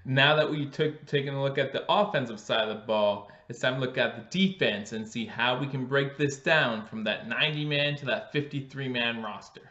Now that we taken a look at the offensive side of the ball, it's time to look at the defense and see how we can break this down from that 90-man to that 53-man roster.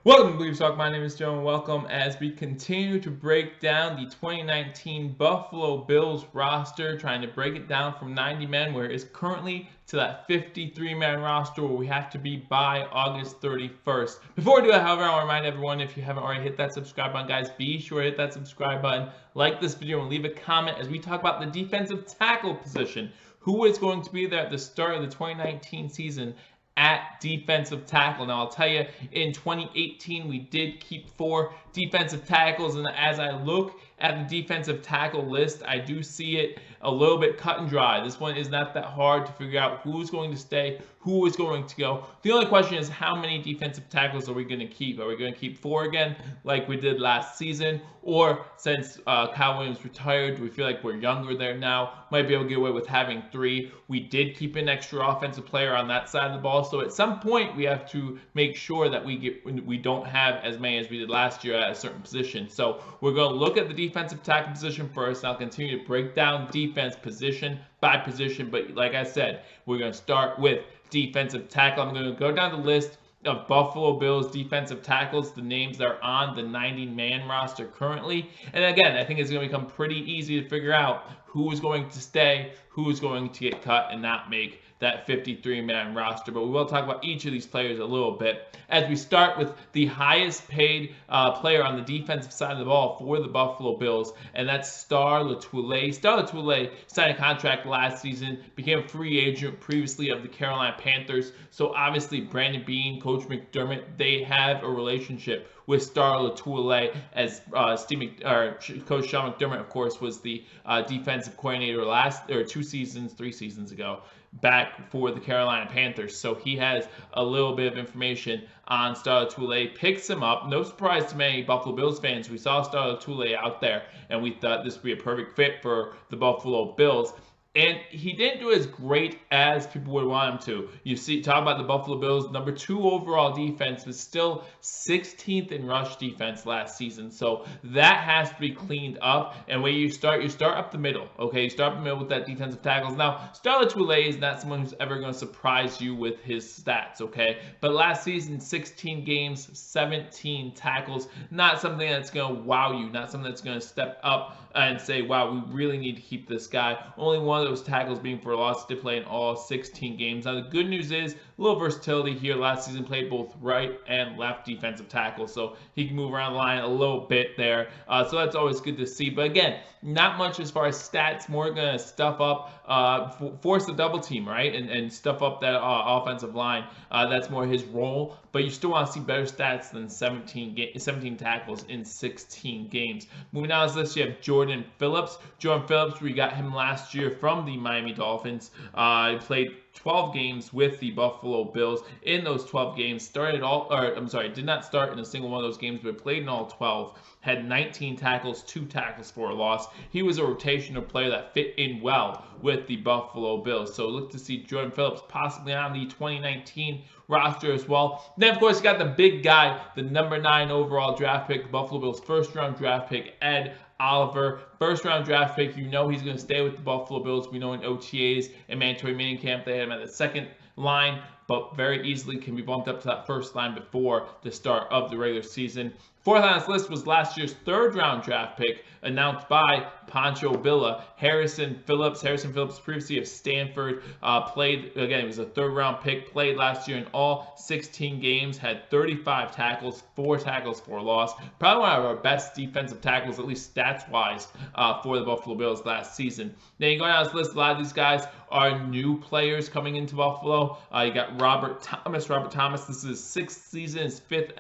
Welcome to Believe Talk. My name is Joe, and welcome as we continue to break down the 2019 Buffalo Bills roster, trying to break it down from 90 men, where it's currently to that 53-man roster where we have to be by August 31st. Before we do that, however, I want to remind everyone, if you haven't already hit that subscribe button, guys, be sure to hit that subscribe button, like this video, and leave a comment as we talk about the defensive tackle position. Who is going to be there at the start of the 2019 season at defensive tackle? Now, I'll tell you, in 2018, we did keep 4 defensive tackles, and as I look at the defensive tackle list, I do see it a little bit cut and dry. This one is not that hard to figure out who's going to stay, who is going to go. The only question is, how many defensive tackles are we going to keep? Are we going to keep 4 again, like we did last season? Or since Kyle Williams retired, we feel like we're younger there now, might be able to get away with having 3. We did keep an extra offensive player on that side of the ball, so at some point we have to make sure that we don't have as many as we did last year at a certain position. So we're going to look at the defensive tackle position first, and I'll continue to break down defense position by position. But like I said, we're going to start with defensive tackle. I'm going to go down the list of Buffalo Bills defensive tackles, the names that are on the 90-man roster currently. And again, I think it's going to become pretty easy to figure out who is going to stay, who is going to get cut and not make that 53-man roster. But we will talk about each of these players a little bit as we start with the highest paid player on the defensive side of the ball for the Buffalo Bills, and that's Star Lotulelei. Star Lotulelei signed a contract last season, became a free agent previously of the Carolina Panthers. So obviously Brandon Beane, Coach McDermott, they have a relationship with Star Lotulelei, as Coach Sean McDermott, of course, was the defensive coordinator 3 seasons ago, back for the Carolina Panthers. So he has a little bit of information on Star Lotulelei, picks him up. No surprise to many Buffalo Bills fans. We saw Star Lotulelei out there, and we thought this would be a perfect fit for the Buffalo Bills. And he didn't do as great as people would want him to. You see, talk about the Buffalo Bills, number 2 overall defense, was still 16th in rush defense last season. So that has to be cleaned up. And when you start up the middle. Okay, you start up the middle with that defensive tackles. Now, Star Lotulelei is not someone who's ever going to surprise you with his stats. Okay, but last season, 16 games, 17 tackles. Not something that's going to wow you. Not something that's going to step up and say, wow, we really need to keep this guy. Only one of those tackles being for a loss, to play in all 16 games. Now, the good news is a little versatility here. Last season played both right and left defensive tackle, so he can move around the line a little bit there. So that's always good to see. But again, not much as far as stats. More going to stuff up, force the double team, right, and stuff up that offensive line. That's more his role. But you still want to see better stats than 17 tackles in 16 games. Moving down this list, you have Jordan Phillips. Jordan Phillips, we got him last year from the Miami Dolphins. He played 12 games with the Buffalo Bills. In those 12 games, did not start in a single one of those games, but played in all 12. Had 19 tackles, 2 tackles for a loss. He was a rotational player that fit in well with the Buffalo Bills. So look to see Jordan Phillips possibly on the 2019 roster as well. Then, of course, you got the big guy, the number 9 overall draft pick, Buffalo Bills first-round draft pick, Ed Oliver. First-round draft pick. You know he's going to stay with the Buffalo Bills. We know in OTAs and mandatory minicamp they had him at the second line, but very easily can be bumped up to that first line before the start of the regular season. Fourth on this list was last year's third-round draft pick, announced by Pancho Villa, Harrison Phillips. Harrison Phillips, previously of Stanford, played, again, he was a third-round pick, played last year in all 16 games, had 35 tackles, 4 tackles for a loss. Probably one of our best defensive tackles, at least stats-wise, for the Buffalo Bills last season. Then you go down this list, a lot of these guys are new players coming into Buffalo. You got got Robert Thomas. Robert Thomas, this is his 6th season, his fifth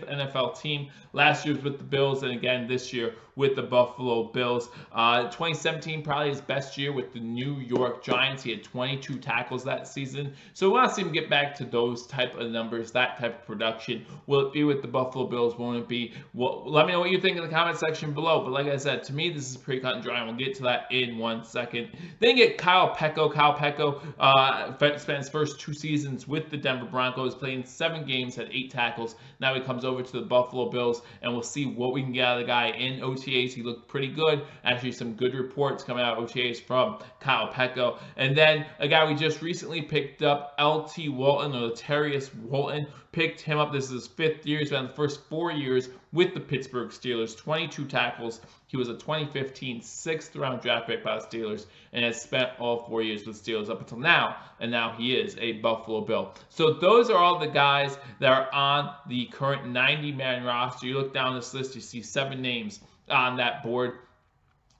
NFL team. Last year was with the Bills, and again this year with the Buffalo Bills. 2017, probably his best year with the New York Giants. He had 22 tackles that season. So we want to see him get back to those type of numbers, that type of production. Will it be with the Buffalo Bills? Won't it be? Well, let me know what you think in the comment section below. But like I said, to me, this is pretty cut and dry, and we'll get to that in 1 second. Then you get Kyle Peko. Kyle Peko spent his first 2 seasons with the Denver Broncos, playing 7 games, had 8 tackles. Now he comes over to the Buffalo Bills, and we'll see what we can get out of the guy in OTAs. He looked pretty good. Actually, some good reports coming out of OTAs from Kyle Peko. And then a guy we just recently picked up, LT Walton, or Latarius Walton. Picked him up. This is his 5th year. He's been the first 4 years with the Pittsburgh Steelers. 22 tackles. He was a 2015 6th-round draft pick by the Steelers and has spent all 4 years with Steelers up until now, and now he is a Buffalo Bill. So those are all the guys that are on the current 90-man roster. You look down this list, you see 7 names on that board.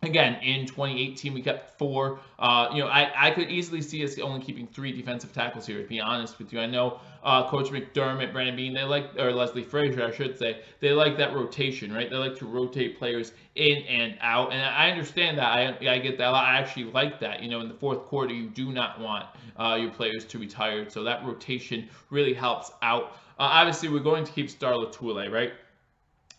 Again, in 2018, we kept 4. I could easily see us only keeping 3 defensive tackles here, to be honest with you. I know Coach McDermott, Brandon Beane, or Leslie Frazier, I should say, they like that rotation, right? They like to rotate players in and out, and I understand that. I get that a lot. I actually like that. In the 4th quarter, you do not want your players to retire, so that rotation really helps out. Obviously, we're going to keep Star Lotulelei, right?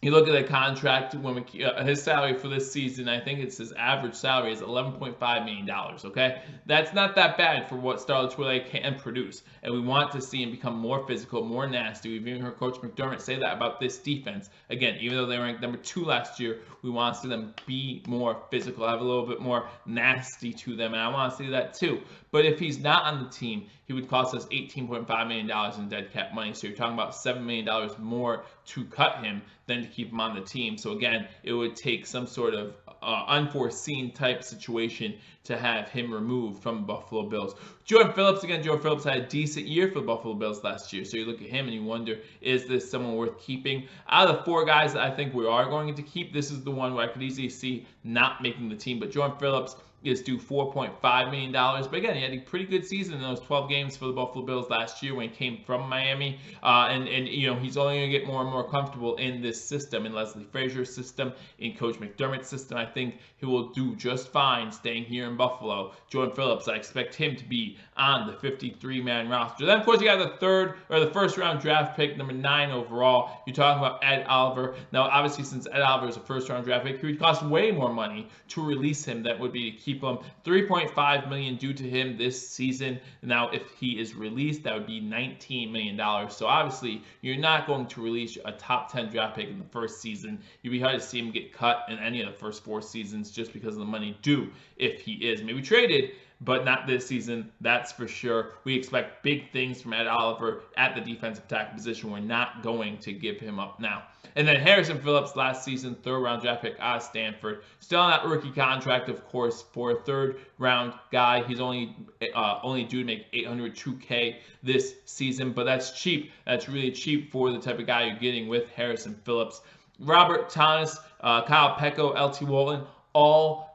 You look at the contract, when his salary for this season, I think it's his average salary is $11.5 million, okay? That's not that bad for what Star Lotulelei can produce. And we want to see him become more physical, more nasty. We've even heard Coach McDermott say that about this defense. Again, even though they ranked number 2 last year, we want to see them be more physical, have a little bit more nasty to them, and I want to see that too. But if he's not on the team, he would cost us $18.5 million in dead cap money. So you're talking about $7 million more to cut him than to keep him on the team. So again, it would take some sort of unforeseen type situation to have him removed from the Buffalo Bills. Jordan Phillips, again, Jordan Phillips had a decent year for the Buffalo Bills last year. So you look at him and you wonder, is this someone worth keeping? Out of the 4 guys that I think we are going to keep, this is the one where I could easily see not making the team. But Jordan Phillips is due $4.5 million. But again, he had a pretty good season in those 12 games for the Buffalo Bills last year when he came from Miami. And he's only going to get more and more comfortable in this system, in Leslie Frazier's system, in Coach McDermott's system. I think he will do just fine staying here in Buffalo. Jordan Phillips, I expect him to be on the 53-man roster. Then, of course, you got the first-round draft pick, number 9 overall. You're talking about Ed Oliver. Now, obviously, since Ed Oliver is a first-round draft pick, it would cost way more money to release him than would be to keep him. $3.5 million due to him this season. Now, if he is released, that would be $19 million. So obviously, you're not going to release a top 10 draft pick in the first season. You'd be hard to see him get cut in any of the first 4 seasons just because of the money due if he is maybe traded, but not this season, that's for sure. We expect big things from Ed Oliver at the defensive tackle position. We're not going to give him up now. And then Harrison Phillips, last season, 3rd-round draft pick out of Stanford. Still on that rookie contract, of course, for a 3rd-round guy. He's only due to make $802K this season, but that's cheap. That's really cheap for the type of guy you're getting with Harrison Phillips. Robert Thomas, Kyle Peko, LT Walton, all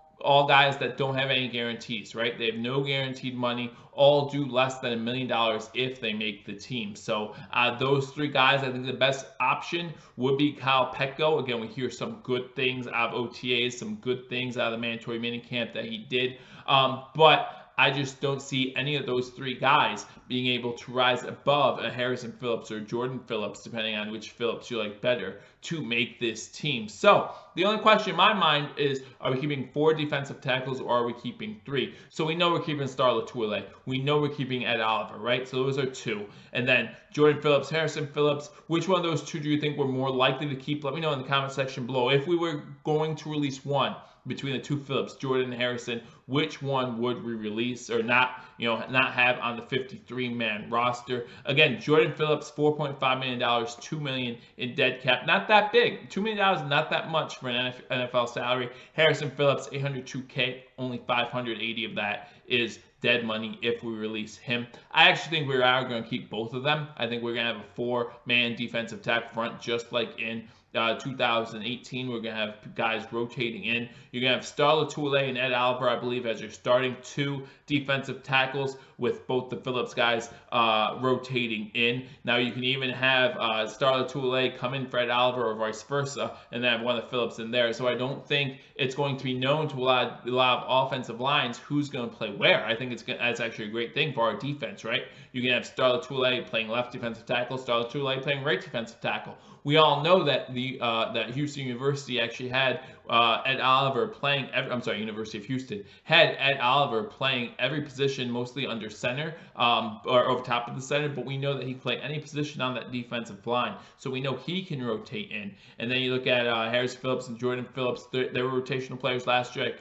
guys that don't have any guarantees, right? They have no guaranteed money, all due less than $1 million if they make the team. So those 3 guys, I think the best option would be Kyle Peko. Again, we hear some good things out of OTAs, some good things out of the mandatory minicamp that he did. But I just don't see any of those 3 guys being able to rise above a Harrison Phillips or Jordan Phillips, depending on which Phillips you like better, to make this team. So the only question in my mind is, are we keeping 4 defensive tackles or are we keeping 3? So we know we're keeping Star Lotulelei. We know we're keeping Ed Oliver, right? So those are 2. And then Jordan Phillips, Harrison Phillips, which one of those 2 do you think we're more likely to keep? Let me know in the comment section below. If we were going to release one between the 2 Phillips, Jordan and Harrison, which one would we release or not have on the 53-man roster? Again, Jordan Phillips, $4.5 million, $2 million in dead cap. Not that big. $2 million, not that much for an NFL salary. Harrison Phillips, $802K, only $580 of that is dead money if we release him. I actually think we are going to keep both of them. I think we're going to have a 4-man defensive tackle front, just like in 2018. We're going to have guys rotating in. You're going to have Star Lotulelei and Ed Oliver, I believe, as your starting 2 defensive tackles, with both the Phillips guys rotating in. Now you can even have Star Lotulelei come in for Ed Oliver, or vice versa, and then have one of the Phillips in there. So I don't think it's going to be known to a lot of offensive lines who's going to play where. I think that's actually a great thing for our defense, right? You can have Star Lotulelei playing left defensive tackle, Star Lotulelei playing right defensive tackle. We all know that that Houston University actually had Ed Oliver playing. University of Houston had Ed Oliver playing every position, mostly under center or over top of the center. But we know that he can play any position on that defensive line, so we know he can rotate in. And then you look at Harrison Phillips and Jordan Phillips. They were rotational players last year.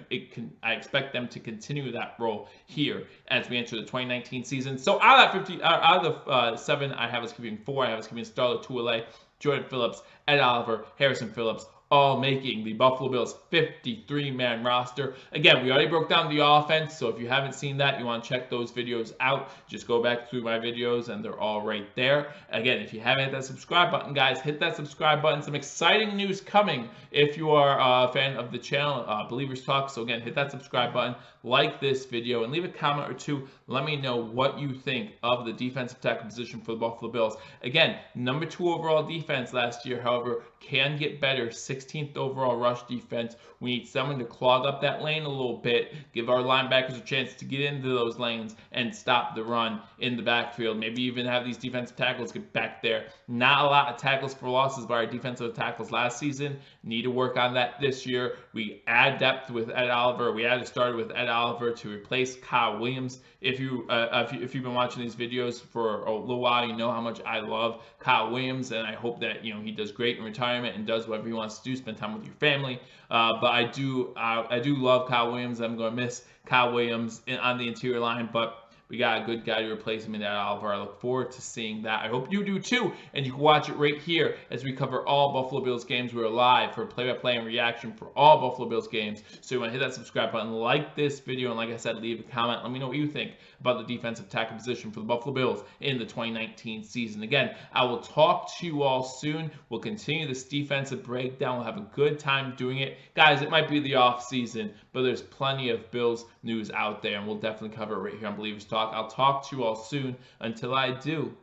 I expect them to continue that role here as we enter the 2019 season. So out of the 7, I have us keeping 4. I have us keeping Star Lotulelei, Jordan Phillips, Ed Oliver, Harrison Phillips, all making the Buffalo Bills 53-man roster. Again, we already broke down the offense, so if you haven't seen that, you want to check those videos out, just go back through my videos and they're all right there. Again, if you haven't hit that subscribe button, guys, hit that subscribe button. Some exciting news coming if you are a fan of the channel, Believers Talk. So again, hit that subscribe button, like this video, and leave a comment or two. Let me know what you think of the defensive tackle position for the Buffalo Bills. Again, number 2 overall defense last year, however, can get better. 16th overall rush defense. We need someone to clog up that lane a little bit, give our linebackers a chance to get into those lanes and stop the run in the backfield. Maybe even have these defensive tackles get back there. Not a lot of tackles for losses by our defensive tackles last season. Need to work on that this year. We add depth with Ed Oliver. We added started with Ed Oliver to replace Kyle Williams. If you've been watching these videos for a little while, you know how much I love Kyle Williams, and I hope that he does great in retirement and does whatever he wants to do, spend time with your family. But I do love Kyle Williams. I'm going to miss Kyle Williams on the interior line, but we got a good guy to replace him in Ed Oliver. I look forward to seeing that. I hope you do too, and you can watch it right here as we cover all Buffalo Bills games. We're live for play-by-play and reaction for all Buffalo Bills games. So you want to hit that subscribe button, like this video, and like I said, leave a comment. Let me know what you think about the defensive tackle position for the Buffalo Bills in the 2019 season. Again, I will talk to you all soon. We'll continue this defensive breakdown. We'll have a good time doing it. Guys, it might be the off season, but there's plenty of Bills news out there, and we'll definitely cover it right here on Believers Talk. I'll talk to you all soon. Until I do,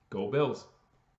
go Bills.